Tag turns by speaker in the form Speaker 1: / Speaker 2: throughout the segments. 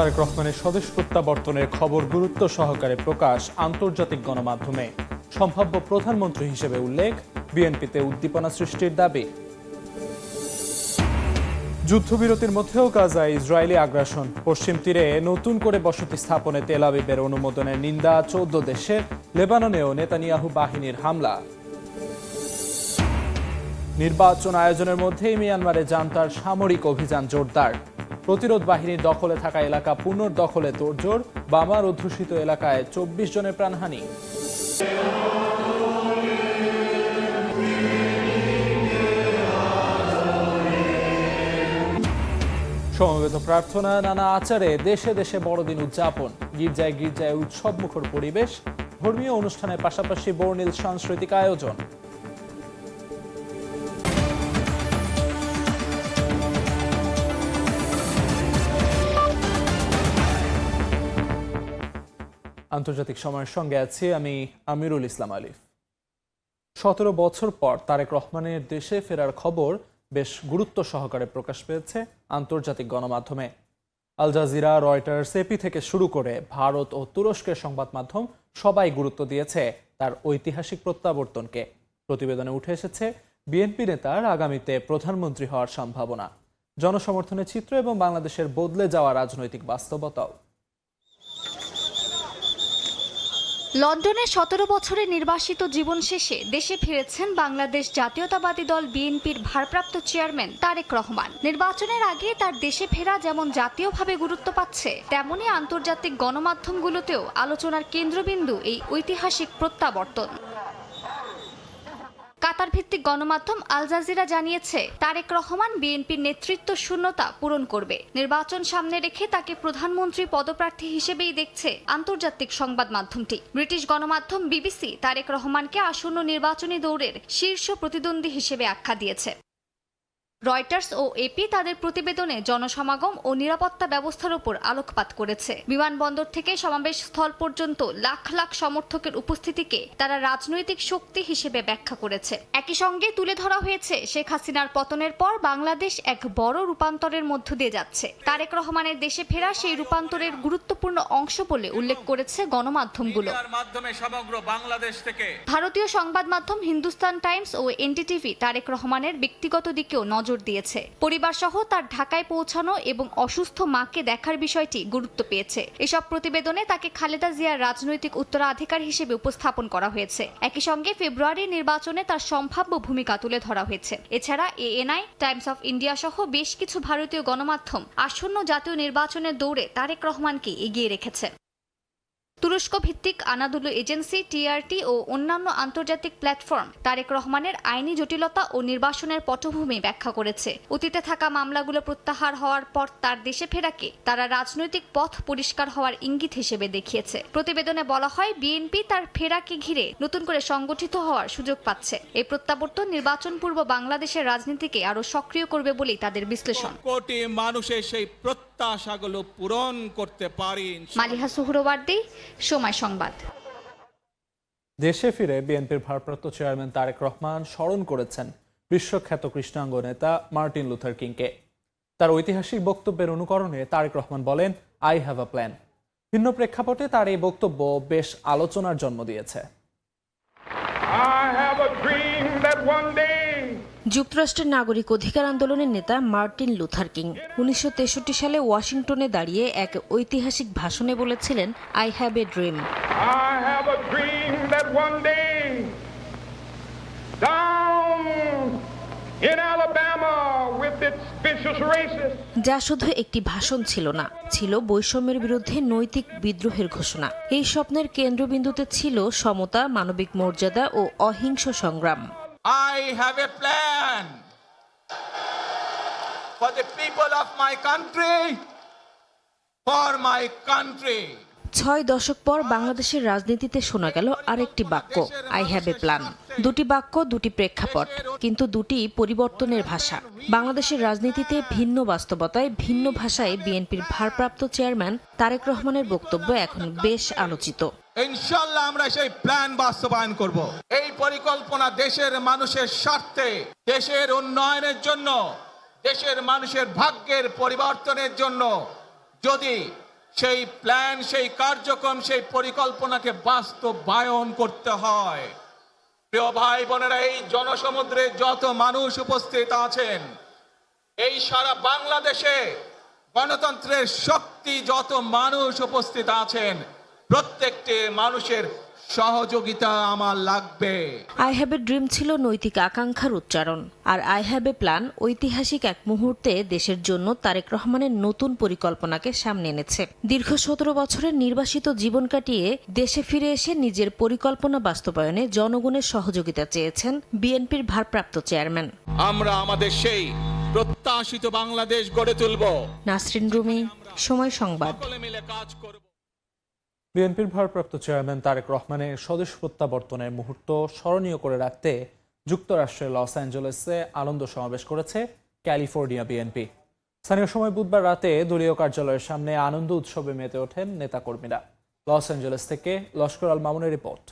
Speaker 1: তারেক রহমানের স্বদেশ প্রত্যাবর্তনের খবর গুরুত্ব সহকারে প্রকাশ আন্তর্জাতিক গণমাধ্যমে। সম্ভাব্য প্রধানমন্ত্রী হিসেবে উল্লেখ, বিএনপিতে উদ্দীপনা সৃষ্টির দাবি। যুদ্ধবিরতির মধ্যেও গাজায় ইসরায়েলি আগ্রাসন, পশ্চিম তীরে নতুন করে বসতি স্থাপনে তেল আবিবের অনুমোদনের নিন্দা 14 দেশে। লেবাননেও নেতানিয়াহু বাহিনীর হামলা। নির্বাচন আয়োজনের মধ্যেই মিয়ানমারে জান্তার সামরিক অভিযান জোরদার। প্রতিরোধ বাহিনীর দখলে থাকা এলাকা পুনর্দখলে তোড়জোড়, বামার অধ্যুষিত এলাকায় 24 জনের প্রাণহানি। সমবেত প্রার্থনা, নানা আচারে দেশে দেশে বড়দিন উদযাপন। গির্জায় গির্জায় উৎসব মুখর পরিবেশ, ধর্মীয় অনুষ্ঠানের পাশাপাশি বর্ণিল সাংস্কৃতিক আয়োজন। আন্তর্জাতিক সময়ের সঙ্গে আছি আমি আমিরুল ইসলাম আলিফ। 17 বছর পর তারেক রহমানের দেশে ফেরার খবর বেশ গুরুত্ব সহকারে প্রকাশ পেয়েছে আন্তর্জাতিক গণমাধ্যমে। আল জাজিরা, রয়টার্স, এপি থেকে শুরু করে ভারত ও তুরস্কের সংবাদ মাধ্যম সবাই গুরুত্ব দিয়েছে তার ঐতিহাসিক প্রত্যাবর্তনকে। প্রতিবেদনে উঠে এসেছে বিএনপি নেতার আগামীতে প্রধানমন্ত্রী হওয়ার সম্ভাবনা, জনসমর্থনের চিত্র এবং বাংলাদেশের বদলে যাওয়া রাজনৈতিক বাস্তবতাও।
Speaker 2: লন্ডনে 17 বছরের নির্বাসিত জীবন শেষে দেশে ফিরেছেন বাংলাদেশ জাতীয়তাবাদী দল বিএনপির ভারপ্রাপ্ত চেয়ারম্যান তারেক রহমান। নির্বাচনের আগে তার দেশে ফেরা যেমন জাতীয়ভাবে গুরুত্ব পাচ্ছে, তেমনি আন্তর্জাতিক গণমাধ্যমগুলোতেও আলোচনার কেন্দ্রবিন্দু এই ঐতিহাসিক প্রত্যাবর্তন। কাতার ভিত্তিক গণমাধ্যম আল জাজিরা জানিয়েছে, তারেক রহমান বিএনপির নেতৃত্ব শূন্যতা পূরণ করবে। নির্বাচন সামনে রেখে তাকে প্রধানমন্ত্রী পদপ্রার্থী হিসেবেই দেখছে আন্তর্জাতিক সংবাদ মাধ্যমটি। ব্রিটিশ গণমাধ্যম বিবিসি তারেক রহমানকে আসন্ন নির্বাচনী দৌড়ের শীর্ষ প্রতিদ্বন্দ্বী হিসেবে আখ্যা দিয়েছে। রয়টার্স ও এপি তাদের প্রতিবেদনে জনসমাগম ও নিরাপত্তা ব্যবস্থার উপর আলোকপাত করেছে। বিমানবন্দর থেকে সমাবেশ স্থল পর্যন্ত লাখ লাখ সমর্থকের উপস্থিতিকে তারা রাজনৈতিক শক্তি হিসেবে ব্যাখ্যা করেছে। একই সঙ্গে তুলে ধরা হয়েছে শেখ হাসিনার পতনের পর বাংলাদেশ এক বড় রূপান্তরের মধ্য দিয়ে যাচ্ছে। তারেক রহমানের দেশে ফেরা সেই রূপান্তরের গুরুত্বপূর্ণ অংশ বলে উল্লেখ করেছে গণমাধ্যমগুলো। ভারতীয় সংবাদ মাধ্যম হিন্দুস্তান টাইমস ও এনডিটিভি তারেক রহমানের ব্যক্তিগত দিকেও নজর দিয়েছে। পরিবার সহ তার ঢাকায় পৌঁছানো এবং অসুস্থ মাকে দেখার বিষয়টি গুরুত্ব পেয়েছে। এসব প্রতিবেদনে তাকে খালেদা জিয়ার রাজনৈতিক উত্তরাধিকার হিসেবে উপস্থাপন করা হয়েছে। একই সঙ্গে ফেব্রুয়ারির নির্বাচনে তার সম্ভাব্য ভূমিকা তুলে ধরা হয়েছে। এছাড়া এএনআই, টাইমস অফ ইন্ডিয়া সহ বেশ কিছু ভারতীয় গণমাধ্যম আসন্ন জাতীয় নির্বাচনের দৌড়ে তারেক রহমানকে এগিয়ে রেখেছে। তুরস্ক ভিত্তিক আনাদুলু এজেন্সি, টিআরটি ও অন্যান্য আন্তর্জাতিক প্ল্যাটফর্ম তারেক রহমানের আইনি জটিলতা ও নির্বাসনের পটভূমি ব্যাখ্যা করেছে। অতীতে থাকা মামলাগুলো প্রত্যাহার হওয়ার পর তার দেশে ফেরাকে তারা রাজনৈতিক পথ পরিষ্কার হওয়ার ইঙ্গিত হিসেবে দেখিয়েছে। প্রতিবেদনে বলা হয়, বিএনপি তার ফেরাকে ঘিরে নতুন করে সংগঠিত হওয়ার সুযোগ পাচ্ছে। এই প্রত্যাবর্তন নির্বাচন পূর্ব বাংলাদেশের রাজনীতিকে আরো সক্রিয় করবে বলেই তাদের বিশ্লেষণ।
Speaker 3: কোটি মানুষের সেই প্রত্যাশাগুলো পূরণ করতে পারেন।
Speaker 2: মালিহা সুহরওয়ার্দী, সময় সংবাদ।
Speaker 1: দেশে ফিরে বিএনপির ভারপ্রাপ্ত চেয়ারম্যান তারেক রহমান স্মরণ করেছেন বিশ্বখ্যাত কৃষ্ণাঙ্গ নেতা মার্টিন লুথার কিংকে। তার ঐতিহাসিক বক্তব্যের অনুকরণে তারেক রহমান বলেন, আই হ্যাভ আ প্ল্যান। ভিন্ন প্রেক্ষাপটে তার এই বক্তব্য বেশ আলোচনার জন্ম দিয়েছে।
Speaker 4: যুক্তরাষ্ট্রের নাগরিক অধিকার আন্দোলনের নেতা মার্টিন লুথার কিং 1963 সালে ওয়াশিংটনে দাঁড়িয়ে এক ঐতিহাসিক ভাষণে বলেছিলেন, আই হ্যাভ এ ড্রিম। যা শুধু একটি ভাষণ ছিল না, ছিল বৈষম্যের বিরুদ্ধে নৈতিক বিদ্রোহের ঘোষণা। এই স্বপ্নের কেন্দ্রবিন্দুতে ছিল সমতা, মানবিক মর্যাদা ও অহিংস সংগ্রাম।
Speaker 3: I have a plan for the people of my country, for my country.
Speaker 4: 6 দশক পর বাংলাদেশের রাজনীতিতে শোনা গেল আরেকটি বাক্য, আই হ্যাভ এ প্ল্যান। দুটি বাক্য, দুটি প্রেক্ষাপট, কিন্তু দুটি পরিবর্তনের ভাষা। বাংলাদেশের রাজনীতিতে ভিন্ন বাস্তবতায়, ভিন্ন ভাষায় বিএনপির ভারপ্রাপ্ত চেয়ারম্যান তারেক রহমানের বক্তব্য এখন বেশ আলোচিত।
Speaker 3: ইনশাআল্লাহ আমরা সেই প্ল্যান বাস্তবায়ন করব। এই পরিকল্পনা দেশের মানুষের স্বার্থে, দেশের উন্নয়নের জন্য, দেশের মানুষের ভাগ্যের পরিবর্তনের জন্য। যদি সেই প্ল্যান, সেই কার্যক্রম, সেই পরিকল্পনাকে বাস্তবায়ন করতে হয়। প্রিয় ভাই বোনেরা, এই জনসমুদ্রে যত মানুষ উপস্থিত আছেন, এই সারা বাংলাদেশে গণতন্ত্রের শক্তি যত মানুষ উপস্থিত আছেন, প্রত্যেকটি মানুষের সহযোগিতা আমার লাগবে।
Speaker 4: আই হ্যাভ এ ড্রিম ছিল নৈতিক আকাঙ্ক্ষার উচ্চারণ, আর আই হ্যাভ এ প্ল্যান ঐতিহাসিক এক মুহূর্তে দেশের জন্য তারেক রহমানের নতুন পরিকল্পনাকে সামনে এনেছে। দীর্ঘ 17 বছরের নির্বাসিত জীবন কাটিয়ে দেশে ফিরে এসে নিজের পরিকল্পনা বাস্তবায়নে জনগণের সহযোগিতা চেয়েছেন বিএনপির ভারপ্রাপ্ত চেয়ারম্যান।
Speaker 3: আমরা আমাদের সেই প্রত্যাশিত বাংলাদেশ গড়ে তুলব।
Speaker 4: নাসরিন রুমি, সময় সংবাদ।
Speaker 3: সকলে মিলে কাজ করব।
Speaker 1: বিএনপির ভারপ্রাপ্ত চেয়ারম্যান তারেক রহমানের স্বদেশ প্রত্যাবর্তনের মুহূর্ত স্মরণীয় করে রাখতে যুক্তরাষ্ট্রের লস অ্যাঞ্জেলেসে আনন্দ সমাবেশ করেছে ক্যালিফোর্নিয়া বিএনপি। স্থানীয় সময় বুধবার রাতে দলীয় কার্যালয়ের সামনে আনন্দ উৎসবে মেতে ওঠেন নেতাকর্মীরা। লস অ্যাঞ্জেলেস থেকে লস্কর আল মামুনের রিপোর্ট।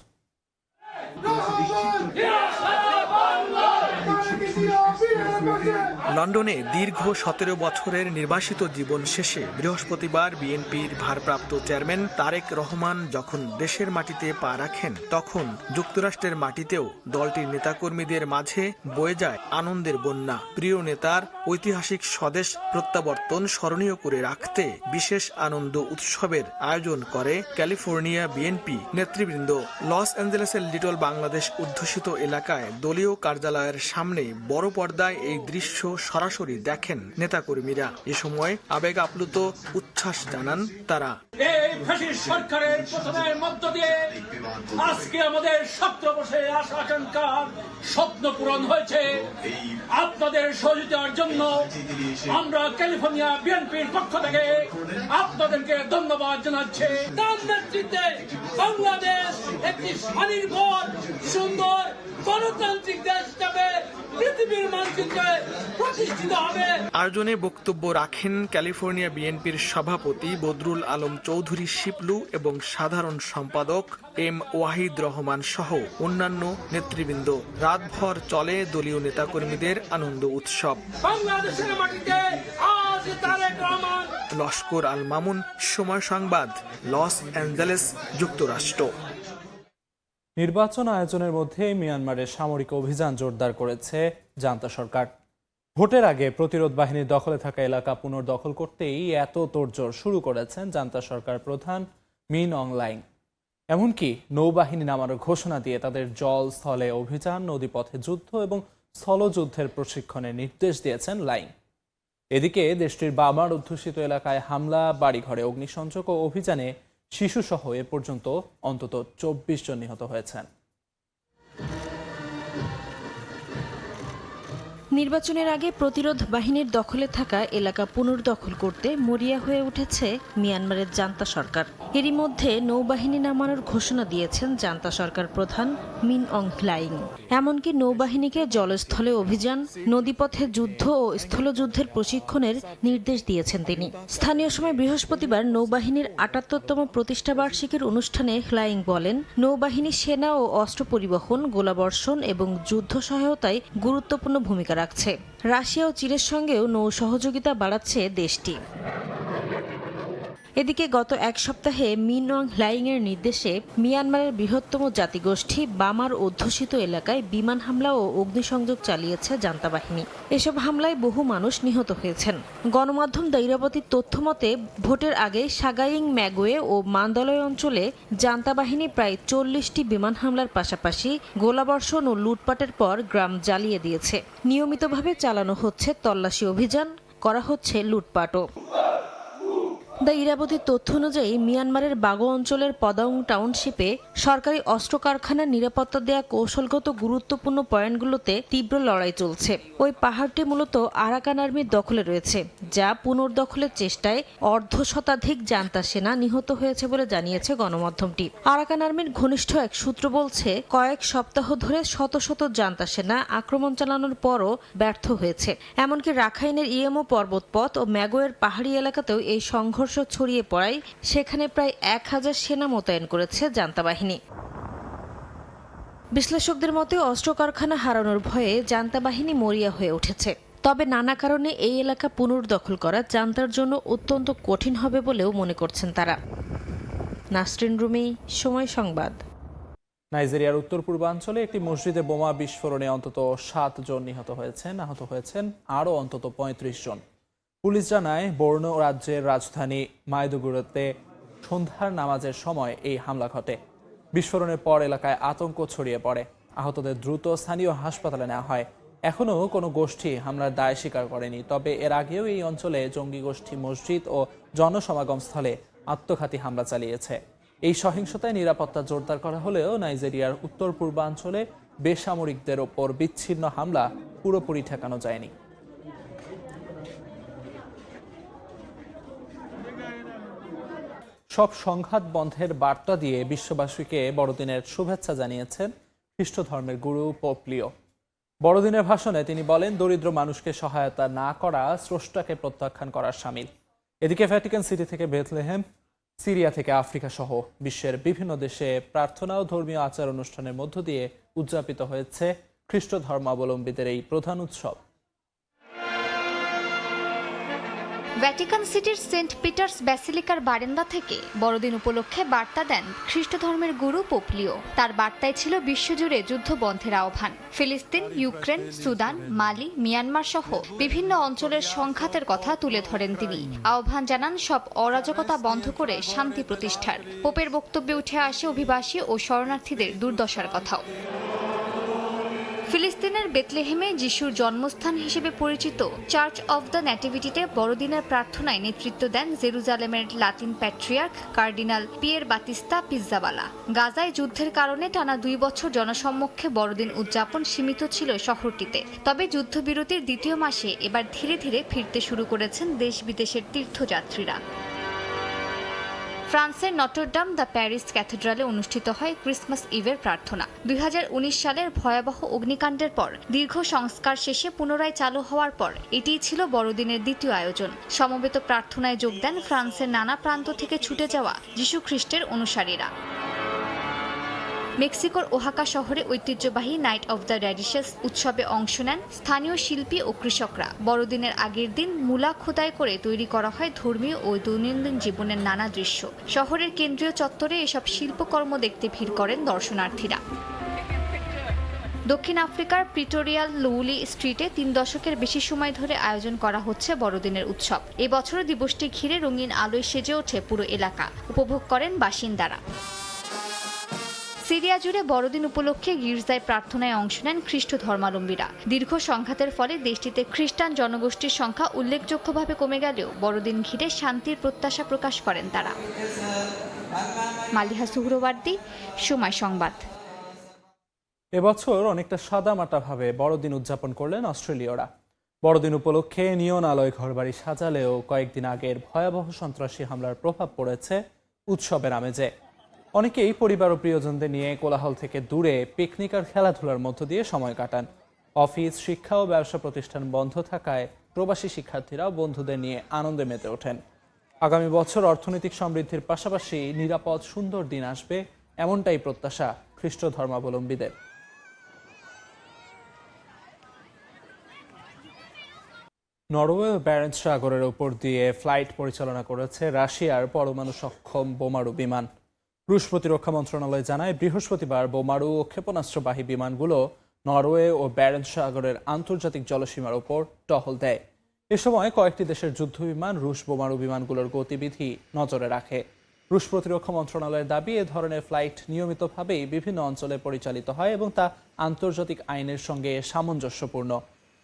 Speaker 5: লন্ডনে দীর্ঘ 17 বছরের নির্বাসিত জীবন শেষে বৃহস্পতিবার বিএনপির ভারপ্রাপ্ত চেয়ারম্যান তারেক রহমান যখন দেশের মাটিতে পা রাখেন, তখন যুক্তরাষ্ট্রের মাটিতেও দলটির নেতাকর্মীদের মাঝে বয়ে যায় আনন্দের বন্যা। প্রিয় নেতার ঐতিহাসিক স্বদেশ প্রত্যাবর্তন স্মরণীয় করে রাখতে বিশেষ আনন্দ উৎসবের আয়োজন করে ক্যালিফোর্নিয়া বিএনপি নেতৃবৃন্দ। লস অ্যাঞ্জেলেসের লিটল বাংলাদেশ অধ্যুষিত এলাকায় দলীয় কার্যালয়ের সামনে বড় পর্দায় এই দৃশ্য সরাসরি দেখেন নেতাকর্মীরা। এ সময় আবেগ আপ্লুত উচ্ছ্বাস জানান তারা।
Speaker 6: এই ফ্যাসিস্ট সরকারের পতনের মধ্য দিয়ে আজকে আমাদের 17 বছরের আশা আকাঙ্ক্ষার স্বপ্ন পূরণ হয়েছে। আপনাদের সহযোগিতার জন্য আমরা ক্যালিফোর্নিয়া বিএনপির পক্ষ থেকে আপনাদেরকে ধন্যবাদ জানাচ্ছি। তার নেতৃত্বে বাংলাদেশ একটি স্বনির্ভর, সুন্দর, গণতান্ত্রিক দেশ হিসাবে পৃথিবীর মানচিত্রে প্রতিষ্ঠিত হবে।
Speaker 5: আয়োজনে বক্তব্য রাখেন ক্যালিফোর্নিয়া বিএনপির সভাপতি বদরুল আলম চৌধুরী শিপলু এবং সাধারণ সম্পাদক এম ওয়াহিদ রহমান সহ অন্যান্য নেতৃবৃন্দ। রাতভর চলে দলীয় নেতাকর্মীদের আনন্দ উৎসব।
Speaker 6: বাংলাদেশের মাটিতে আজ তারেক রহমান।
Speaker 5: লস্কর আল মামুন, সময় সংবাদ, লস অ্যাঞ্জেলেস, যুক্তরাষ্ট্র।
Speaker 1: নির্বাচন আয়োজনের মধ্যে মিয়ানমারের সামরিক অভিযান জোরদার করেছে জান্তা সরকার। ভোটের আগে প্রতিরোধ বাহিনীর দখলে থাকা এলাকা পুনর্দখল করতেই এত তোড়জোড় শুরু করেছেন জান্তা সরকার প্রধান মিন অং লাইং। এমনকি নৌবাহিনী নামানোর ঘোষণা দিয়ে তাদের জল, স্থলে অভিযান, নদীপথে যুদ্ধ এবং স্থলযুদ্ধের প্রশিক্ষণের নির্দেশ দিয়েছেন লাইং। এদিকে দেশটির বামার অধ্যুষিত এলাকায় হামলা, বাড়িঘরে অগ্নিসংযোগ ও অভিযানে শিশুসহ এ পর্যন্ত অন্তত 24 জন নিহত হয়েছেন।
Speaker 4: নির্বাচনের আগে প্রতিরোধ বাহিনীর দখলে থাকা এলাকা পুনর্দখল করতে মরিয়া হয়ে উঠেছে মিয়ানমারের জান্তা সরকার। এরই মধ্যে নৌবাহিনী নামানোর ঘোষণা দিয়েছেন জান্তা সরকার প্রধান মিন অং লাইং। এমনকি নৌবাহিনীকে জলস্থলে অভিযান, নদীপথে যুদ্ধ ও স্থলযুদ্ধের প্রশিক্ষণের নির্দেশ দিয়েছেন তিনি। স্থানীয় সময় বৃহস্পতিবার নৌবাহিনীর ৭৮তম প্রতিষ্ঠাবার্ষিকীর অনুষ্ঠানে লাইং বলেন, নৌবাহিনী সেনা ও অস্ত্র পরিবহন, গোলাবর্ষণ এবং যুদ্ধ সহায়তায় গুরুত্বপূর্ণ ভূমিকা রাখছে। রাশিয়া ও চীনের সঙ্গেও নৌ সহযোগিতা বাড়াচ্ছে দেশটি। এদিকে গত এক সপ্তাহে মিন অং লাইংয়ের নির্দেশে মিয়ানমারের বৃহত্তম জাতিগোষ্ঠী বামার অধ্যুষিত এলাকায় বিমান হামলা ও অগ্নিসংযোগ চালিয়েছে জান্তা বাহিনী। এসব হামলায় বহু মানুষ নিহত হয়েছেন। গণমাধ্যম দাইরাবতীর তথ্যমতে ভোটের আগে সাগাইং, ম্যাগোয়ে ও মান্দালয় অঞ্চলে জান্তা বাহিনী প্রায় 40টি বিমান হামলার পাশাপাশি গোলাবর্ষণ ও লুটপাটের পর গ্রাম জ্বালিয়ে দিয়েছে। নিয়মিতভাবে চালানো হচ্ছে তল্লাশি অভিযান, করা হচ্ছে লুটপাটও। দ্য ইরাবতীর তথ্য অনুযায়ী মিয়ানমারের বাগো অঞ্চলের পদাউং টাউনশিপে সরকারি অস্ত্র কারখানার নিরাপত্তা দেয়া কৌশলগত গুরুত্বপূর্ণ পয়েন্টগুলোতে তীব্র লড়াই চলছে। ওই পাহাড়টি মূলত আরাকান আর্মির দখলে রয়েছে, যা পুনর্দখলের চেষ্টায় অর্ধশতাধিক জান্তা সেনা নিহত হয়েছে বলে জানিয়েছে গণমাধ্যমটি। আরাকান আর্মির ঘনিষ্ঠ এক সূত্র বলছে, কয়েক সপ্তাহ ধরে শত শত জান্তা সেনা আক্রমণ চালানোর পরও ব্যর্থ হয়েছে। এমনকি রাখাইনের ইয়েমো পর্বতপথ ও ম্যাগোয়ের পাহাড়ি এলাকাতেও এই সংঘর্ষ ছড়িয়ে পড়ায় সেখানে প্রায় 1000 সেনা মোতায়েন করেছে জান্তা বাহিনী। বিশ্লেষকদের মতে অস্ত্র কারখানা হারানোর ভয়ে জান্তা বাহিনী মরিয়া হয়ে উঠেছে। তবে নানা কারণে এই এলাকা পুনর্দখল করা জান্তার জন্য অত্যন্ত কঠিন হবে বলেও মনে করছেন তারা। নাসরিন রুমি, সময় সংবাদ।
Speaker 1: নাইজেরিয়ার উত্তর পূর্বাঞ্চলে একটি মসজিদে বোমা বিস্ফোরণে অন্তত 7 জন নিহত হয়েছেন, আহত হয়েছেন আরও অন্তত 35 জন। পুলিশ জানায় বোর্নো রাজ্যের রাজধানী মাইদুগুড়িতে সন্ধ্যার নামাজের সময় এই হামলা ঘটে। বিস্ফোরণের পর এলাকায় আতঙ্ক ছড়িয়ে পড়ে। আহতদের দ্রুত স্থানীয় হাসপাতালে নেওয়া হয়। এখনও কোনো গোষ্ঠী হামলার দায় স্বীকার করেনি, তবে এর আগেও এই অঞ্চলে জঙ্গি গোষ্ঠী মসজিদ ও জনসমাগম স্থলে আত্মঘাতী হামলা চালিয়েছে। এই সহিংসতায় নিরাপত্তা জোরদার করা হলেও নাইজেরিয়ার উত্তর পূর্বাঞ্চলে বেসামরিকদের ওপর বিচ্ছিন্ন হামলা পুরোপুরি ঠেকানো যায়নি। সব সংঘাত বন্ধের বার্তা দিয়ে বিশ্ববাসীকে বড়দিনের শুভেচ্ছা জানিয়েছেন খ্রিস্ট ধর্মের গুরু পোপ লিও। বড়দিনের ভাষণে তিনি বলেন, দরিদ্র মানুষকে সহায়তা না করা স্রষ্টাকে প্রত্যাখ্যান করার শামিল। এদিকে ভ্যাটিকান সিটি থেকে বেথলেহেম, সিরিয়া থেকে আফ্রিকা সহ বিশ্বের বিভিন্ন দেশে প্রার্থনা ও ধর্মীয় আচার অনুষ্ঠানের মধ্য দিয়ে উদযাপিত হয়েছে খ্রিস্ট ধর্মাবলম্বীদের এই প্রধান উৎসব।
Speaker 2: ভ্যাটিকান সিটির সেন্ট পিটার্স ব্যাসিলিকার বারান্দা থেকে বড়দিন উপলক্ষে বার্তা দেন খ্রিস্ট ধর্মের গুরু পোপ লিও। তার বার্তায় ছিল বিশ্বজুড়ে যুদ্ধ বন্ধের আহ্বান। ফিলিস্তিন, ইউক্রেন, সুদান, মালি, মিয়ানমার সহ বিভিন্ন অঞ্চলের সংঘাতের কথা তুলে ধরেন তিনি। আহ্বান জানান সব অরাজকতা বন্ধ করে শান্তি প্রতিষ্ঠার। পোপের বক্তব্যে উঠে আসে অভিবাসী ও শরণার্থীদের দুর্দশার কথাও। ফিলিস্তিনের বেথলেহেমে যিশুর জন্মস্থান হিসেবে পরিচিত চার্চ অব দ্য ন্যাটিভিটিতে বড়দিনের প্রার্থনায় নেতৃত্ব দেন জেরুজালেমের Latin patriarch cardinal Pierbattista Pizzaballa. গাজায় যুদ্ধের কারণে টানা 2 বছর জনসম্মুখে বড়দিন উদযাপন সীমিত ছিল শহরটিতে। তবে যুদ্ধবিরতির দ্বিতীয় মাসে এবার ধীরে ধীরে ফিরতে শুরু করেছেন দেশ বিদেশের তীর্থযাত্রীরা। ফ্রান্সের নটরডাম দ্য প্যারিস ক্যাথেড্রালে অনুষ্ঠিত হয় ক্রিসমাস ইভের প্রার্থনা। 2019 সালের ভয়াবহ অগ্নিকাণ্ডের পর দীর্ঘ সংস্কার শেষে পুনরায় চালু হওয়ার পর এটিই ছিল বড়দিনের দ্বিতীয় আয়োজন। সমবেত প্রার্থনায় যোগ দেন ফ্রান্সের নানা প্রান্ত থেকে ছুটে যাওয়া যিশু খ্রিস্টের অনুসারীরা। মেক্সিকোর ওহাকা শহরে ঐতিহ্যবাহী নাইট অব দ্য র্যাডিশেস উৎসবে অংশ নেন স্থানীয় শিল্পী ও কৃষকরা। বড়দিনের আগের দিন মূলা খোদাই করে তৈরি করা হয় ধর্মীয় ও দৈনন্দিন জীবনের নানা দৃশ্য। শহরের কেন্দ্রীয় চত্বরে এসব শিল্পকর্ম দেখতে ভিড় করেন দর্শনার্থীরা। দক্ষিণ আফ্রিকার প্রিটোরিয়াল লুউলি স্ট্রিটে 3 দশকের বেশি সময় ধরে আয়োজন করা হচ্ছে বড়দিনের উৎসব। এবছর দিবসটি ঘিরে রঙিন আলোয় সেজে ওঠে পুরো এলাকা, উপভোগ করেন বাসিন্দারা। সিরিয়া জুড়ে বড়দিন উপলক্ষে গির্জায় প্রার্থনায় অংশ নেন খ্রিস্ট ধর্মাবলম্বীরা। দীর্ঘ সংঘাতের ফলে দেশটিতে খ্রিস্টান জনগোষ্ঠীর সংখ্যা উল্লেখযোগ্যভাবে কমে গেলেও বড়দিন ঘিরে শান্তির প্রত্যাশা প্রকাশ করেন তারা। মালিহা সুহরওয়ার্দী, সময় সংবাদ।
Speaker 1: এবছর অনেকটা সাদামাটাভাবে বড়দিন উদযাপন করলেন অস্ট্রেলীয়রা। বড়দিন উপলক্ষে নিয়ন আলোয় ঘরবাড়ি সাজালেও কয়েকদিন আগের ভয়াবহ সন্ত্রাসী হামলার প্রভাব পড়েছে উৎসবের আমেজে। অনেকেই পরিবার ও প্রিয়জনদের নিয়ে কোলাহল থেকে দূরে পিকনিক আর খেলাধুলার মধ্য দিয়ে সময় কাটান। অফিস, শিক্ষা ও ব্যবসা প্রতিষ্ঠান বন্ধ থাকায় প্রবাসী শিক্ষার্থীরাও বন্ধুদের নিয়ে আনন্দে মেতে ওঠেন। আগামী বছর অর্থনৈতিক সমৃদ্ধির পাশাপাশি নিরাপদ সুন্দর দিন আসবে, এমনটাই প্রত্যাশা খ্রিস্ট ধর্মাবলম্বীদের। নরওয়ে ও ব্যারেন্টস সাগরের উপর দিয়ে ফ্লাইট পরিচালনা করেছে রাশিয়ার পরমাণু সক্ষম বোমারু বিমান। রুশ প্রতিরক্ষা মন্ত্রণালয় জানায়, বৃহস্পতিবার বোমারু ও ক্ষেপণাস্ত্রবাহী বিমানগুলো নরওয়ে ও ব্যারেন্টস সাগরের আন্তর্জাতিক জলসীমার ওপর টহল দেয়। এ সময় কয়েকটি দেশের যুদ্ধবিমান রুশ বোমারু বিমানগুলোর গতিবিধি নজরে রাখে। রুশ প্রতিরক্ষা মন্ত্রণালয়ের দাবি, এ ধরনের ফ্লাইট নিয়মিতভাবেই বিভিন্ন অঞ্চলে পরিচালিত হয় এবং তা আন্তর্জাতিক আইনের সঙ্গে সামঞ্জস্যপূর্ণ।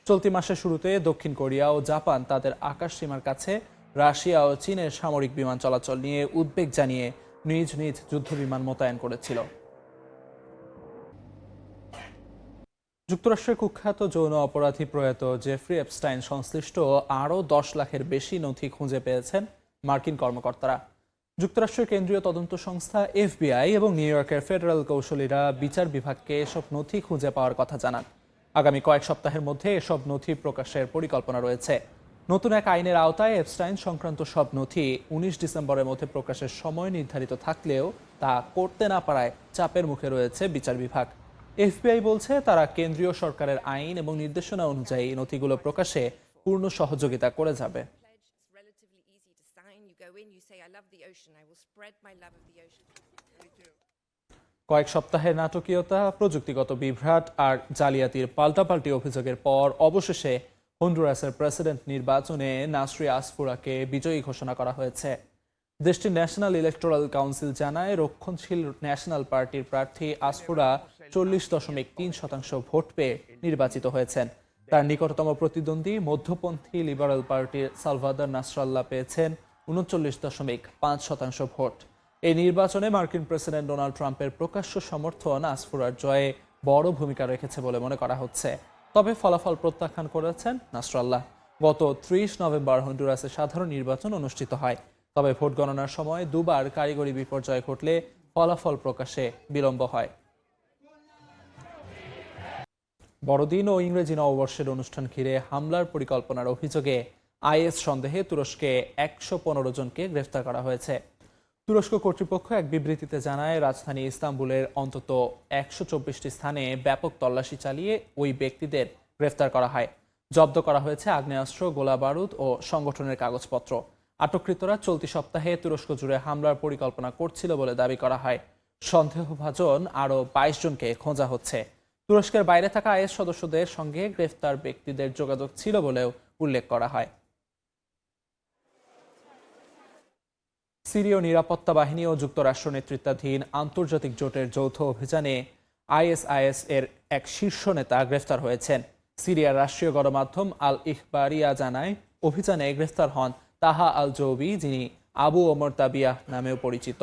Speaker 1: চলতি মাসের শুরুতে দক্ষিণ কোরিয়া ও জাপান তাদের আকাশ সীমার কাছে রাশিয়া ও চীনের সামরিক বিমান চলাচল নিয়ে উদ্বেগ জানিয়ে নিজ নিজ যুদ্ধবিমান মোতায়েন করেছিল। যুক্তরাষ্ট্রের কুখ্যাত যৌন অপরাধী প্রয়াত জেফ্রি এপস্টাইন সংশ্লিষ্ট আরও 10 লাখের বেশি নথি খুঁজে পেয়েছেন মার্কিন কর্মকর্তারা। যুক্তরাষ্ট্রের কেন্দ্রীয় তদন্ত সংস্থা FBI এবং নিউ ইয়র্কের ফেডারেল কৌশলীরা বিচার বিভাগকে এসব নথি খুঁজে পাওয়ার কথা জানান। আগামী কয়েক সপ্তাহের মধ্যে এসব নথি প্রকাশের পরিকল্পনা রয়েছে। নতুন এক আইনের আওতায় এপস্টাইন সংক্রান্ত সব নথি 19 ডিসেম্বরের মধ্যে প্রকাশের সময় নির্ধারিত থাকলেও তা করতে না পারায় চাপের মুখে রয়েছে বিচার বিভাগ। এফবিআই বলছে তারা কেন্দ্রীয় সরকারের আইন এবং নির্দেশনা অনুযায়ী নথিগুলো প্রকাশে পূর্ণ সহযোগিতা করে যাবে।
Speaker 7: It's relatively easy to sign. You go in, you say, I love the ocean. I will spread my love of the ocean.
Speaker 1: কয়েক সপ্তাহের নাটকীয়তা, প্রযুক্তিগত বিভ্রাট আর জালিয়াতির পাল্টাপাল্টি অভিযোগের পর অবশেষে হন্ডুরাসের প্রেসিডেন্ট নির্বাচনে নাসরি আসফুরাকে বিজয়ী ঘোষণা করা হয়েছে। দেশটির ন্যাশনাল ইলেকটোরাল কাউন্সিল জানায় রক্ষণশীল ন্যাশনাল পার্টির প্রার্থী আসফুরা 40.3% ভোট পেয়ে নির্বাচিত হয়েছেন। তার নিকটতম প্রতিদ্বন্দ্বী মধ্যপন্থী লিবারেল পার্টির সালভাদর নাসরাল্লাহ পেয়েছেন 39.5% ভোট। এই নির্বাচনে মার্কিন প্রেসিডেন্ট ডোনাল্ড ট্রাম্পের প্রকাশ্য সমর্থন আসফুরার জয়ে বড় ভূমিকা রেখেছে বলে মনে করা হচ্ছে। তবে ফলাফল প্রত্যাখ্যান করেছেন নাসরাল্লাহ। গত 30 নভেম্বর হন্ডুরাসে সাধারণ নির্বাচন অনুষ্ঠিত হয়। তবে ভোট গণনার সময় দুবার কারিগরি বিপর্যয় ঘটলে ফলাফল প্রকাশে বিলম্ব হয়। বড়দিন ও ইংরেজি নববর্ষের অনুষ্ঠান ঘিরে হামলার পরিকল্পনার অভিযোগে আইএস সন্দেহে তুরস্কে 115 জনকে গ্রেফতার করা হয়েছে। তুরস্ক কর্তৃপক্ষ এক বিবৃতিতে জানায় রাজধানী ইস্তাম্বুলের অন্তত 124টি স্থানে ব্যাপক তল্লাশি চালিয়ে ওই ব্যক্তিদের গ্রেফতার করা হয়। জব্দ করা হয়েছে আগ্নেয়াস্ত্র, গোলা বারুদ ও সংগঠনের কাগজপত্র। আটককৃতরা চলতি সপ্তাহে তুরস্ক জুড়ে হামলার পরিকল্পনা করছিল বলে দাবি করা হয়। সন্দেহভাজন আরও 22 জনকে খোঁজা হচ্ছে। তুরস্কের বাইরে থাকা আইএস সদস্যদের সঙ্গে গ্রেফতার ব্যক্তিদের যোগাযোগ ছিল বলেও উল্লেখ করা হয়। সিরীয় নিরাপত্তা বাহিনী ও যুক্তরাষ্ট্র নেতৃত্বাধীন আন্তর্জাতিক জোটের যৌথ অভিযানে আইএসআইএস এর এক শীর্ষ নেতা গ্রেফতার হয়েছেন। সিরিয়ার রাষ্ট্রীয় গণমাধ্যম আল ইখবারিয়া জানায় অভিযানে গ্রেফতার হন তাহা আল জৌবি, যিনি আবু ওমর তাবিয়াহ নামেও পরিচিত।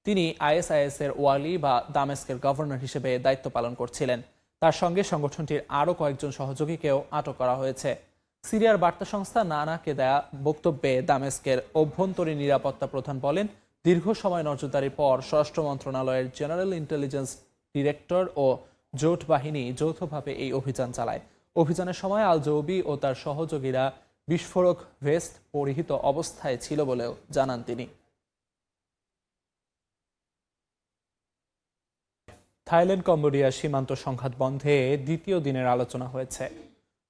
Speaker 1: তিনি আইএসআইএস এর ওয়ালি বা দামেস্কের গভর্নর হিসেবে দায়িত্ব পালন করছিলেন। তার সঙ্গে সংগঠনটির আরও কয়েকজন সহযোগীকেও আটক করা হয়েছে। সিরিয়ার বার্তা সংস্থা নানাকে দেয়া বক্তব্যে দামেস্কের অভ্যন্তরীণ নিরাপত্তা প্রধান বলেন, দীর্ঘ সময় নজরদারির পর স্বরাষ্ট্র মন্ত্রণালয়ের জেনারেল ইন্টেলিজেন্স ডিরেক্টর ও জোট বাহিনী যৌথভাবে এই অভিযান চালায়। অভিযানের সময় আল জৌবি ও তার সহযোগীরা বিস্ফোরক ভেস্ট পরিহিত অবস্থায় ছিল বলেও জানান তিনি। থাইল্যান্ড কম্বোডিয়া সীমান্ত সংঘাত বন্ধে দ্বিতীয় দিনের আলোচনা হয়েছে।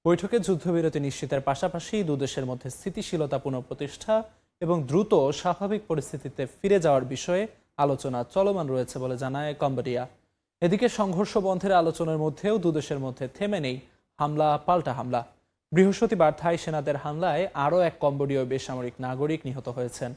Speaker 1: বৈঠকে যুদ্ধবিরতি নিশ্চিতের পাশাপাশি দুদেশের মধ্যে স্থিতিশীলতা পুনঃপ্রতিষ্ঠা এবং দ্রুত স্বাভাবিক পরিস্থিতিতে ফিরে যাওয়ার বিষয়ে আলোচনা চলমান রয়েছে বলে জানায় কম্বোডিয়া। এদিকে সংঘর্ষ বন্ধের আলোচনার মধ্যেও দুদেশের মধ্যে থেমে নেই হামলা পাল্টা হামলা। বৃহস্পতিবার থাই সেনাদের হামলায় আরও এক কম্বোডীয় বেসামরিক নাগরিক নিহত হয়েছেন।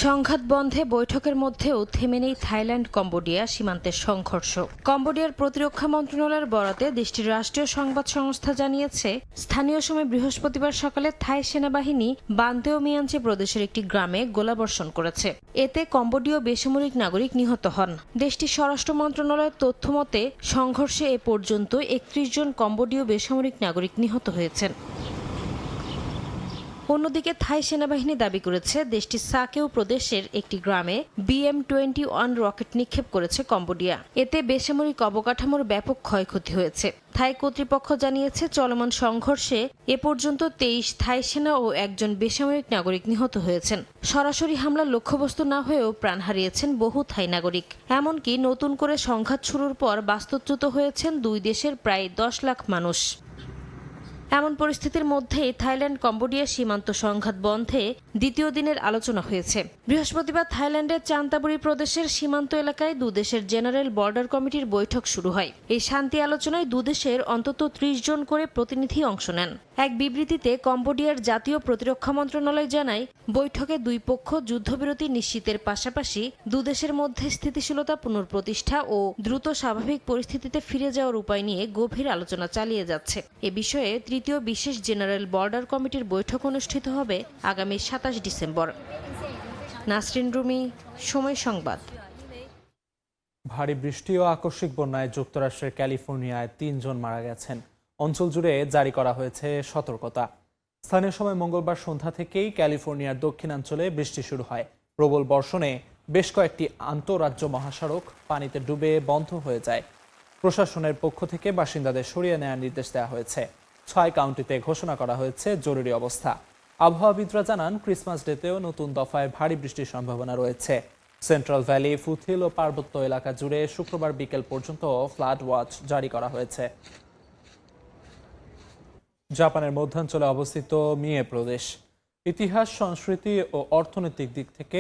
Speaker 4: সংঘাত বন্ধে বৈঠকের মধ্যেও থেমে নেই থাইল্যান্ড কম্বোডিয়া সীমান্তের সংঘর্ষ। কম্বোডিয়ার প্রতিরক্ষা মন্ত্রণালয়ের বরাতে দেশটির রাষ্ট্রীয় সংবাদ সংস্থা জানিয়েছে, স্থানীয় সময় বৃহস্পতিবার সকালে থাই সেনাবাহিনী বান্তেও মিয়াঞ্চি প্রদেশের একটি গ্রামে গোলাবর্ষণ করেছে। এতে কম্বোডীয় বেসামরিক নাগরিক নিহত হন। দেশটির স্বরাষ্ট্র মন্ত্রণালয়ের তথ্য মতে সংঘর্ষে এ পর্যন্ত 31 জন কম্বোডীয় বেসামরিক নাগরিক নিহত হয়েছেন। অন্যদিকে থাই সেনাবাহিনী দাবি করেছে দেশটির সাকেউ প্রদেশের একটি গ্রামে BM-21 রকেট নিক্ষেপ করেছে কম্বোডিয়া। এতে বেসামরিক অবকাঠামোর ব্যাপক ক্ষয়ক্ষতি হয়েছে। থাই কর্তৃপক্ষ জানিয়েছে চলমান সংঘর্ষে এ পর্যন্ত 23 থাই সেনা ও একজন বেসামরিক নাগরিক নিহত হয়েছেন। সরাসরি হামলার লক্ষ্যবস্তু না হয়েও প্রাণ হারিয়েছেন বহু থাই নাগরিক। এমনকি নতুন করে সংঘাত শুরুর পর বাস্তুচ্যুত হয়েছেন দুই দেশের প্রায় 10 লাখ মানুষ। এমন পরিস্থিতির মধ্যেই থাইল্যান্ড কম্বোডিয়া সীমান্ত সংঘাত বন্ধে দ্বিতীয় দিনের আলোচনা হয়েছে। বৃহস্পতিবার থাইল্যান্ডের চান্তাবুরি প্রদেশের সীমান্ত এলাকায় দুদেশের জেনারেল বর্ডার কমিটির বৈঠক শুরু হয়। এই শান্তি আলোচনায় দুদেশের অন্তত 30 জন করে প্রতিনিধি অংশ নেন। এক বিবৃতিতে কম্বোডিয়ার জাতীয় প্রতিরক্ষা মন্ত্রণালয় জানায়, বৈঠকে দুই পক্ষ যুদ্ধবিরতি নিশ্চিতের পাশাপাশি দুদেশের মধ্যে স্থিতিশীলতা পুনঃপ্রতিষ্ঠা ও দ্রুত স্বাভাবিক পরিস্থিতিতে ফিরে যাওয়ার উপায় নিয়ে গভীর আলোচনা চালিয়ে যাচ্ছে। এ বিষয়ে তৃতীয় বিশেষ জেনারেল বর্ডার কমিটির বৈঠক অনুষ্ঠিত হবে আগামী 27 ডিসেম্বর। নাসরিন রুমি, সময় সংবাদ।
Speaker 1: ভারী বৃষ্টি ও আকস্মিক বন্যায় যুক্তরাষ্ট্রের ক্যালিফোর্নিয়ায় 3 জন মারা গেছেন। অঞ্চল জুড়ে জারি করা হয়েছে সতর্কতা। স্থানীয় সময় মঙ্গলবার সন্ধ্যা থেকেই ক্যালিফোর্নিয়ার দক্ষিণাঞ্চলে বৃষ্টি শুরু হয়। প্রবল বর্ষণে বেশ কয়েকটি আন্তঃরাজ্য মহাসড়ক পানিতে ডুবে বন্ধ হয়ে যায়। প্রশাসনের পক্ষ থেকে বাসিন্দাদের সরিয়ে নেওয়ার নির্দেশ দেওয়া হয়েছে। 6 কাউন্টিতে ঘোষণা করা হয়েছে জরুরি অবস্থা। আবহাওয়াবিদরা জানান, ক্রিসমাস ডেতেও নতুন দফায় ভারী বৃষ্টির সম্ভাবনা রয়েছে। সেন্ট্রাল ভ্যালি, ফুথিল ও পার্বত্য এলাকা জুড়ে শুক্রবার বিকেল পর্যন্ত ফ্লাড ওয়াচ জারি করা হয়েছে। জাপানের মধ্যাঞ্চলে অবস্থিত মিয়ে প্রদেশ ইতিহাস, সংস্কৃতি ও অর্থনৈতিক দিক থেকে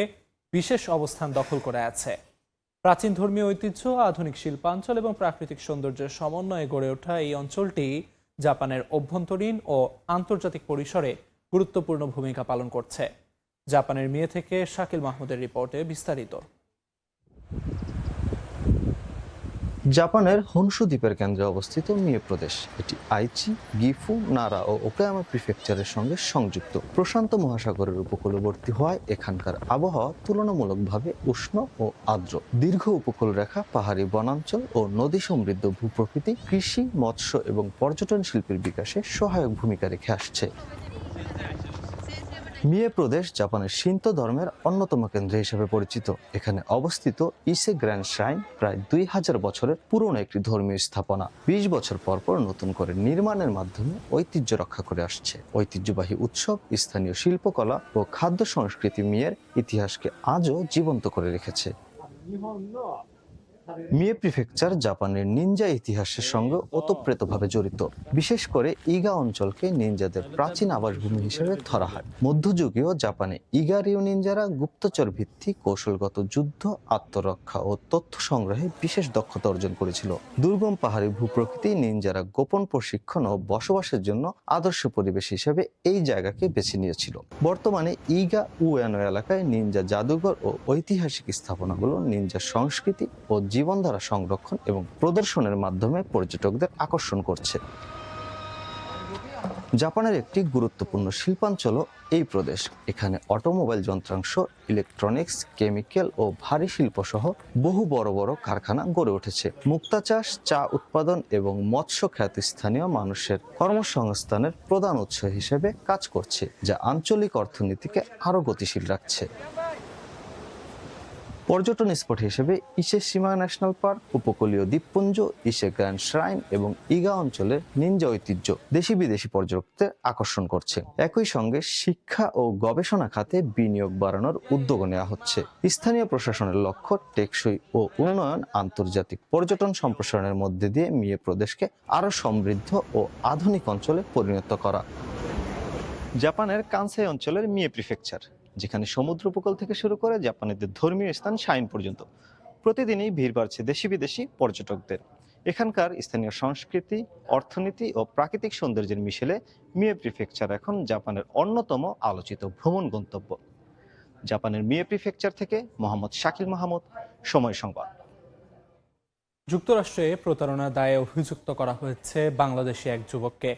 Speaker 1: বিশেষ অবস্থান দখল করে আছে। প্রাচীন ধর্মীয় ঐতিহ্য, আধুনিক শিল্পাঞ্চল এবং প্রাকৃতিক সৌন্দর্যের সমন্বয়ে গড়ে ওঠা এই অঞ্চলটি জাপানের অভ্যন্তরীণ ও আন্তর্জাতিক পরিসরে গুরুত্বপূর্ণ ভূমিকা পালন করছে। জাপানের মিয়ে থেকে শাকিল মাহমুদের রিপোর্টে বিস্তারিত।
Speaker 8: জাপানের হনশু দ্বীপের কেন্দ্রে অবস্থিত মিয়ে প্রদেশ, এটি আইচি, গিফু, নারা ও ওকায়ামা প্রিফেকচারের সঙ্গে সংযুক্ত। প্রশান্ত মহাসাগরের উপকূলবর্তী হওয়ায় এখানকার আবহাওয়া তুলনামূলকভাবে উষ্ণ ও আর্দ্র। দীর্ঘ উপকূল রেখা, পাহাড়ি বনাঞ্চল ও নদী সমৃদ্ধ ভূপ্রকৃতি কৃষি, মৎস্য এবং পর্যটন শিল্পের বিকাশে সহায়ক ভূমিকা রেখে আসছে। মিয়ে প্রদেশ জাপানের শিন্তো ধর্মের অন্যতম কেন্দ্র হিসেবে পরিচিত। এখানে অবস্থিত ইসে গ্র্যান্ড শ্রাইন প্রায় 2000 বছরের পুরনো একটি ধর্মীয় স্থাপনা। 20 বছর পর পর নতুন করে নির্মাণের মাধ্যমে ঐতিহ্য রক্ষা করে আসছে। ঐতিহ্যবাহী উৎসব, স্থানীয় শিল্পকলা ও খাদ্য সংস্কৃতি মিয়ের ইতিহাসকে আজও জীবন্ত করে রেখেছে। মিয়ে প্রিফেকচার জাপানের নিনজা ইতিহাসের সঙ্গে ওতপ্রোতভাবে জড়িত। বিশেষ করে ইগা অঞ্চলকে নিনজাদের প্রাচীন আবাসভূমি হিসেবে ধরা হয়। মধ্যযুগীয় জাপানে ইগারীয় নিনজারা গুপ্তচর ভিত্তিক কৌশলগত যুদ্ধ, আত্মরক্ষা ও তথ্য সংগ্রহে বিশেষ দক্ষতা অর্জন করেছিল। দুর্গম পাহাড়ি ভূপ্রকৃতি নিনজারা গোপন প্রশিক্ষণ ও বসবাসের জন্য আদর্শ পরিবেশ হিসেবে এই জায়গাকে বেছে নিয়েছিল। বর্তমানে ইগা উয়ানো এলাকায় নিনজা জাদুঘর ও ঐতিহাসিক স্থাপনাগুলো নিনজা সংস্কৃতি ও জীবনধারা সংরক্ষণ এবং প্রদর্শনের মাধ্যমে পর্যটকদের আকর্ষণ করছে। জাপানের একটি গুরুত্বপূর্ণ শিল্পাঞ্চল এই প্রদেশ। এখানে অটোমোবাইল যন্ত্রাংশ, ইলেকট্রনিক্স, কেমিক্যাল ও ভারী শিল্প সহ বহু বড় বড় কারখানা গড়ে উঠেছে। মুক্তা চাষ, চা উৎপাদন এবং মৎস্য খ্যাত স্থানীয় মানুষের কর্মসংস্থানের প্রধান উৎস হিসেবে কাজ করছে, যা আঞ্চলিক অর্থনীতিকে আরও গতিশীল রাখছে। পর্যটন স্পট হিসেবে ইসেশিমা ন্যাশনাল পার্ক, উপকূলীয় দ্বীপপুঞ্জ, ইসে গ্র্যান্ড শ্রাইন এবং ইগা অঞ্চলের নিনজা ঐতিহ্য দেশি বিদেশি পর্যটকদের আকর্ষণ করছে। একই সঙ্গে শিক্ষা ও গবেষণা খাতে বিনিয়োগ বাড়ানোর উদ্যোগ নেওয়া হচ্ছে। স্থানীয় প্রশাসনের লক্ষ্য টেকসই ও উন্নয়ন আন্তর্জাতিক পর্যটন সম্প্রসারণের মধ্যে দিয়ে মিয়ে প্রদেশকে আরও সমৃদ্ধ ও আধুনিক অঞ্চলে পরিণত করা। জাপানের কানসাই অঞ্চলের মিয়ে প্রিফেকচার, যেখানে সমুদ্র উপকূল থেকে শুরু করে জাপানিদের ধর্মীয় স্থান শাইন পর্যন্ত প্রতিদিনই ভিড় বাড়ছে দেশি বিদেশি পর্যটকদের। এখানকার স্থানীয় সংস্কৃতি, অর্থনীতি ও প্রাকৃতিক সৌন্দর্যের মিশেলে মিয়ে প্রিফেকচার এখন জাপানের অন্যতম আলোচিত ভ্রমণ গন্তব্য। জাপানের মিয়ে প্রিফেকচার থেকে মোহাম্মদ শাকিল মাহমুদ, সময় সংবাদ।
Speaker 1: যুক্তরাষ্ট্রে প্রতারণার দায়ে অভিযুক্ত করা হয়েছে বাংলাদেশি এক যুবককে।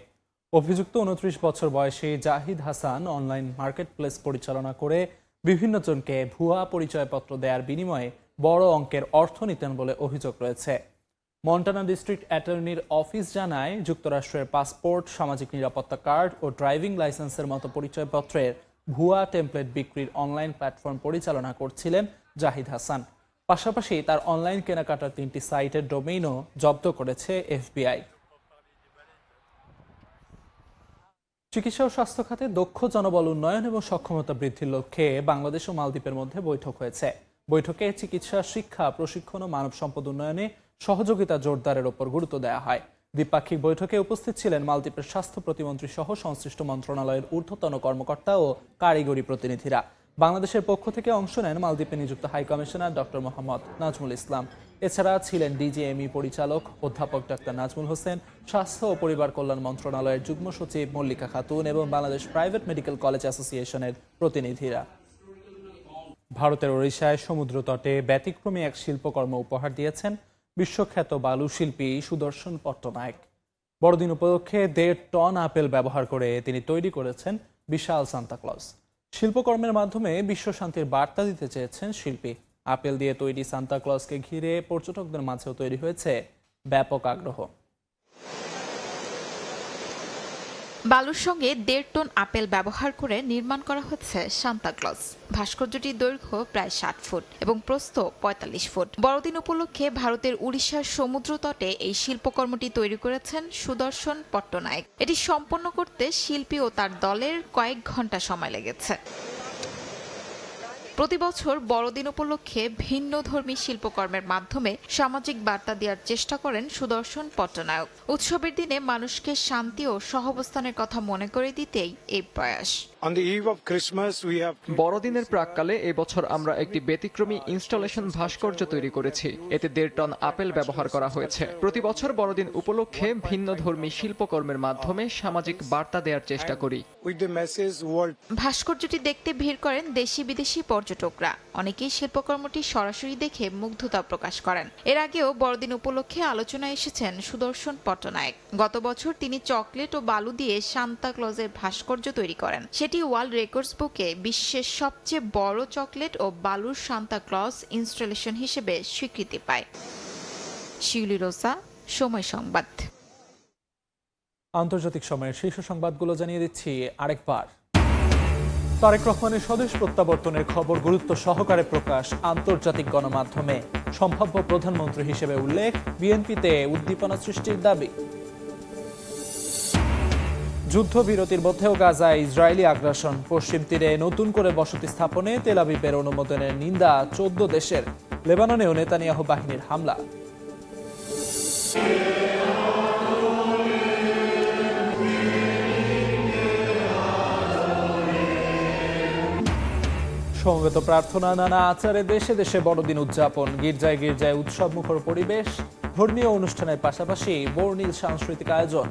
Speaker 1: অভিযুক্ত 29 বছর বয়সী Zahid Hasan online market place পরিচালনা করে বিভিন্ন জনকে ভুয়া পরিচয়পত্র দেওয়ার বিনিময়ে বড় অঙ্কের অর্থ নিতেন বলে অভিযোগ রয়েছে। মন্টানা ডিস্ট্রিক্ট অ্যাটর্নির অফিস জানায়, যুক্তরাষ্ট্রের পাসপোর্ট, সামাজিক নিরাপত্তা কার্ড ও ড্রাইভিং লাইসেন্সের মতো পরিচয়পত্রের ভুয়া টেমপ্লেট বিক্রির অনলাইন প্ল্যাটফর্ম পরিচালনা করছিলেন জাহিদ হাসান। পাশাপাশি তার অনলাইন কেনাকাটার 3টি সাইটের ডোমেইনও জব্দ করেছে এফবিআই। চিকিৎসা ও স্বাস্থ্য খাতে দক্ষ জনবল উন্নয়ন এবং সক্ষমতা বৃদ্ধির লক্ষ্যে বাংলাদেশ ও মালদ্বীপের মধ্যে বৈঠক হয়েছে। বৈঠকে চিকিৎসা, শিক্ষা, প্রশিক্ষণ ও মানব সম্পদ উন্নয়নে সহযোগিতা জোরদারের ওপর গুরুত্ব দেওয়া হয়। দ্বিপাক্ষিক বৈঠকে উপস্থিত ছিলেন মালদ্বীপের স্বাস্থ্য প্রতিমন্ত্রী সহ সংশ্লিষ্ট মন্ত্রণালয়ের ঊর্ধ্বতন কর্মকর্তা ও কারিগরি প্রতিনিধিরা। বাংলাদেশের পক্ষ থেকে অংশ নেন মালদ্বীপে নিযুক্ত high commissioner doctor Mohammad Nazmul Islam. এছাড়া ছিলেন ডিজিএমই পরিচালক অধ্যাপক ডাক্তার নাজমুল হোসেন, স্বাস্থ্য ও পরিবার কল্যাণ মন্ত্রণালয়ের যুগ্ম সচিব মল্লিকা খাতুন এবং বাংলাদেশ প্রাইভেট মেডিকেল কলেজ অ্যাসোসিয়েশনের প্রতিনিধিরা। ভারতের ওড়িশায় সমুদ্র তটে ব্যতিক্রমী এক শিল্পকর্ম উপহার দিয়েছেন বিশ্বখ্যাত বালু শিল্পী সুদর্শন পট্টনায়ক। বড়দিন উপলক্ষে 1.5 টন আপেল ব্যবহার করে তিনি তৈরি করেছেন বিশাল সান্তাক্লজ। শিল্পকর্মের মাধ্যমে বিশ্ব শান্তির বার্তা দিতে চেয়েছেন শিল্পী। আপেল দিয়ে তৈরি সান্তাক্লজকে ঘিরে পর্যটকদের মাঝেও তৈরি হয়েছে ব্যাপক আগ্রহ।
Speaker 9: বালুর সঙ্গে 1.5 টন আপেল ব্যবহার করে নির্মাণ করা হচ্ছে সান্তাক্লজ। ভাস্কর্যটির দৈর্ঘ্য প্রায় 60 ফুট এবং প্রস্থ 45 ফুট। বড়দিন উপলক্ষে ভারতের উড়িষ্যার সমুদ্র তটে এই শিল্পকর্মটি তৈরি করেছেন সুদর্শন পট্টনায়ক। এটি সম্পন্ন করতে শিল্পী ও তার দলের কয়েক ঘন্টা সময় লেগেছে। প্রতি বছর বড়দিন উপলক্ষে ভিন্নধর্মী শিল্পকর্মের মাধ্যমে সামাজিক বার্তা দেওয়ার চেষ্টা করেন সুদর্শন পট্টনায়ক। উৎসবের দিনে মানুষকে শান্তি ও সহাবস্থানের কথা মনে করে দিতেই এই প্রয়াস।
Speaker 10: বড়দিনের প্রাক্কালে এবছর আমরা একটি ব্যতিক্রমী ইনস্টলেশন ভাস্কর্য তৈরি করেছি। এতে 1.5 টন আপেল ব্যবহার করা হয়েছে। প্রতি বছর বড়দিন উপলক্ষে ভিন্নধর্মী শিল্পকর্মের মাধ্যমে সামাজিক বার্তা দেওয়ার চেষ্টা করি।
Speaker 9: ভাস্কর্যটি দেখতে ভিড় করেন দেশি বিদেশি পর্যটকরা। অনেকেই শিল্পকর্মটি সরাসরি দেখে মুগ্ধতা প্রকাশ করেন। এর আগেও বড়দিন উপলক্ষে আলোচনায় এসেছেন সুদর্শন পট্টনায়ক। গত বছর তিনি চকলেট ও বালু দিয়ে সান্তা ক্লজের ভাস্কর্য তৈরি করেন। সেটি ওয়ার্ল্ড রেকর্ডস বুকে বিশ্বের সবচেয়ে বড় চকলেট ও বালুর সান্তা ক্লজ ইনস্টলেশন হিসেবে স্বীকৃতি পায়। শিউলি রোসা, সময় সংবাদ।
Speaker 1: আন্তর্জাতিক সময়ের শীর্ষ সংবাদগুলো জানিয়ে দিচ্ছি আরেকবার। তারেক রহমানের স্বদেশ প্রত্যাবর্তনের খবর গুরুত্ব সহকারে প্রকাশ আন্তর্জাতিক গণমাধ্যমে। সম্ভাব্য প্রধানমন্ত্রী হিসেবে উল্লেখ, বিএনপিতে উদ্দীপনা সৃষ্টির দাবি। যুদ্ধবিরতির মধ্যেও গাজায় ইসরায়েলি আগ্রাসন। পশ্চিম তীরে নতুন করে বসতি স্থাপনে তেল আবিবের অনুমোদনের নিন্দা 14 দেশের। লেবাননেও নেতানিয়াহু বাহিনীর হামলা। সমবেত প্রার্থনা, নানা আচারে দেশে দেশে বড়দিন উদযাপন। গির্জায় গির্জায় উৎসবমুখর পরিবেশ। ধর্মীয় অনুষ্ঠানের পাশাপাশি বর্ণিল সাংস্কৃতিক আয়োজন।